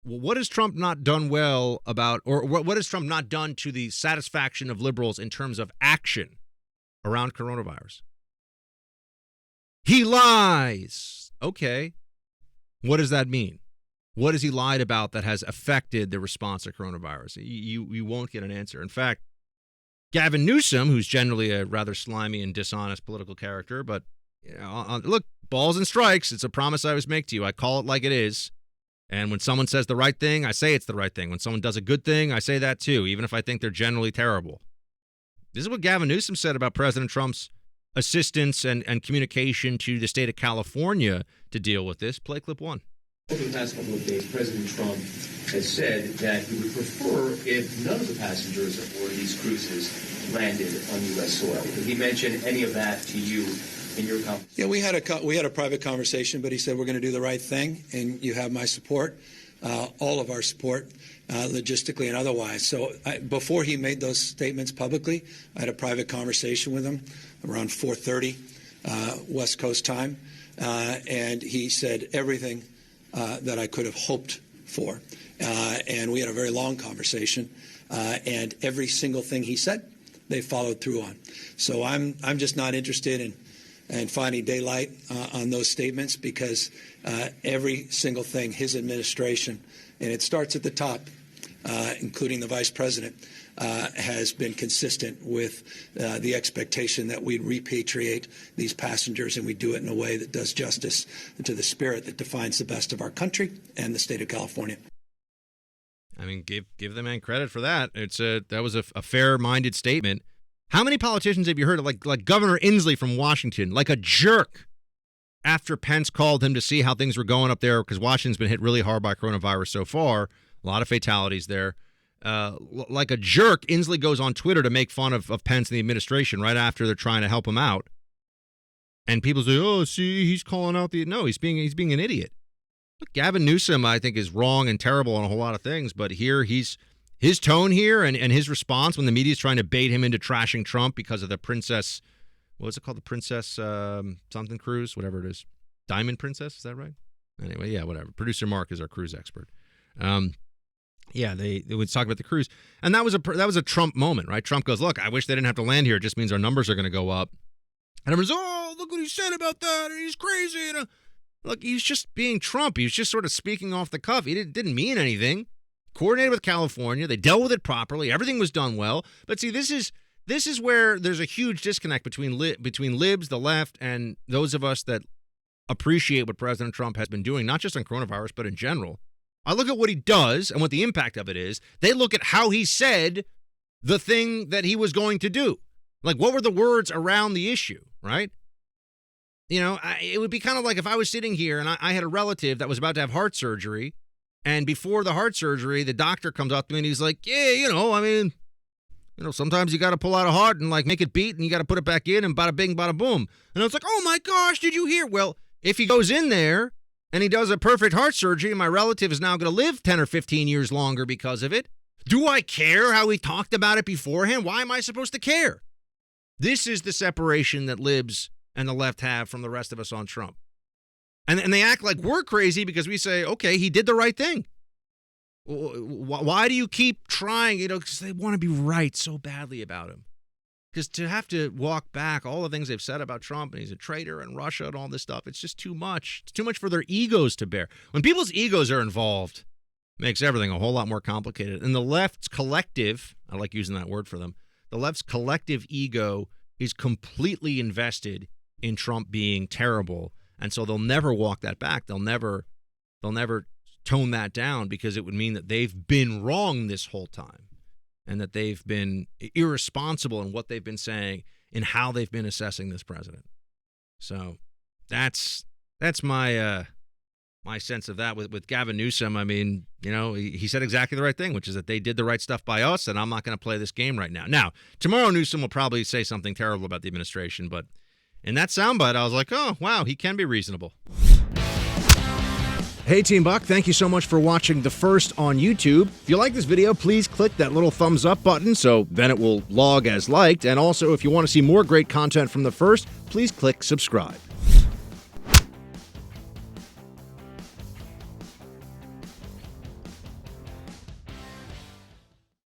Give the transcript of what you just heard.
what has Trump not done well about, or what has Trump not done to the satisfaction of liberals in terms of action around coronavirus? He lies. Okay. What does that mean? What has he lied about that has affected the response to coronavirus? You won't get an answer. In fact, Gavin Newsom, who's generally a rather slimy and dishonest political character, but look, balls and strikes, it's a promise I always make to you. I call it like it is. And when someone says the right thing, I say it's the right thing. When someone does a good thing, I say that too, even if I think they're generally terrible. This is what Gavin Newsom said about President Trump's assistance and communication to the state of California to deal with this. Play clip 1. Over the past couple of days, President Trump has said that he would prefer if none of the passengers aboard these cruises landed on U.S. soil. Did he mention any of that to you in your conversation? Yeah, we had a private conversation, but he said we're going to do the right thing, and you have my support, all of our support, logistically and otherwise. So before he made those statements publicly, I had a private conversation with him around 4:30 West Coast time, and he said everything that I could have hoped for. And we had a very long conversation, and every single thing he said, they followed through on. So I'm just not interested in finding daylight on those statements, because every single thing his administration, and it starts at the top, including the vice president, has been consistent with the expectation that we'd repatriate these passengers, and we do it in a way that does justice to the spirit that defines the best of our country and the state of California. I mean, give the man credit for that. That was a fair-minded statement. How many politicians have you heard of, like Governor Inslee from Washington, like a jerk after Pence called him to see how things were going up there, because Washington's been hit really hard by coronavirus so far, a lot of fatalities there. Like a jerk, Inslee goes on Twitter to make fun of Pence and the administration right after they're trying to help him out. And people say, oh, see, he's calling out no, he's being an idiot. Look, Gavin Newsom, I think, is wrong and terrible on a whole lot of things, but here his tone here and his response when the media is trying to bait him into trashing Trump because of the princess, what is it called? The princess something cruise, whatever it is. Diamond Princess, is that right? Anyway, yeah, whatever. Producer Mark is our cruise expert. Yeah, they would talk about the cruise, and that was a Trump moment, right? Trump goes, "Look, I wish they didn't have to land here. It just means our numbers are going to go up." And everyone's, "Oh, look what he said about that. He's crazy." Look, he's just being Trump. He was just sort of speaking off the cuff. He didn't mean anything. Coordinated with California, they dealt with it properly. Everything was done well. But see, this is where there's a huge disconnect between libs, the left, and those of us that appreciate what President Trump has been doing, not just on coronavirus, but in general. I look at what he does and what the impact of it is. They look at how he said the thing that he was going to do. Like, what were the words around the issue, right? You know, it would be kind of like if I was sitting here and I had a relative that was about to have heart surgery, and before the heart surgery, the doctor comes up to me and he's like, yeah, sometimes you got to pull out a heart and, like, make it beat, and you got to put it back in, and bada bing, bada boom. And I was like, oh, my gosh, did you hear? Well, if he goes in there and he does a perfect heart surgery, and my relative is now going to live 10 or 15 years longer because of it, do I care how he talked about it beforehand? Why am I supposed to care? This is the separation that libs and the left have from the rest of us on Trump. And they act like we're crazy because we say, okay, he did the right thing. Why do you keep trying? Because they want to be right so badly about him. Because to have to walk back all the things they've said about Trump, and he's a traitor and Russia and all this stuff, it's just too much. It's too much for their egos to bear. When people's egos are involved, it makes everything a whole lot more complicated. And the left's collective, I like using that word for them, the left's collective ego is completely invested in Trump being terrible. And so they'll never walk that back. They'll never tone that down, because it would mean that they've been wrong this whole time, and that they've been irresponsible in what they've been saying and how they've been assessing this president. So that's my my sense of that with Gavin Newsom. I mean, he said exactly the right thing, which is that they did the right stuff by us, and I'm not going to play this game right now. Now, tomorrow Newsom will probably say something terrible about the administration, but in that soundbite, I was like, oh, wow, he can be reasonable. Hey, Team Buck, thank you so much for watching The First on YouTube. If you like this video, please click that little thumbs up button so then it will log as liked. And also, if you want to see more great content from The First, please click subscribe.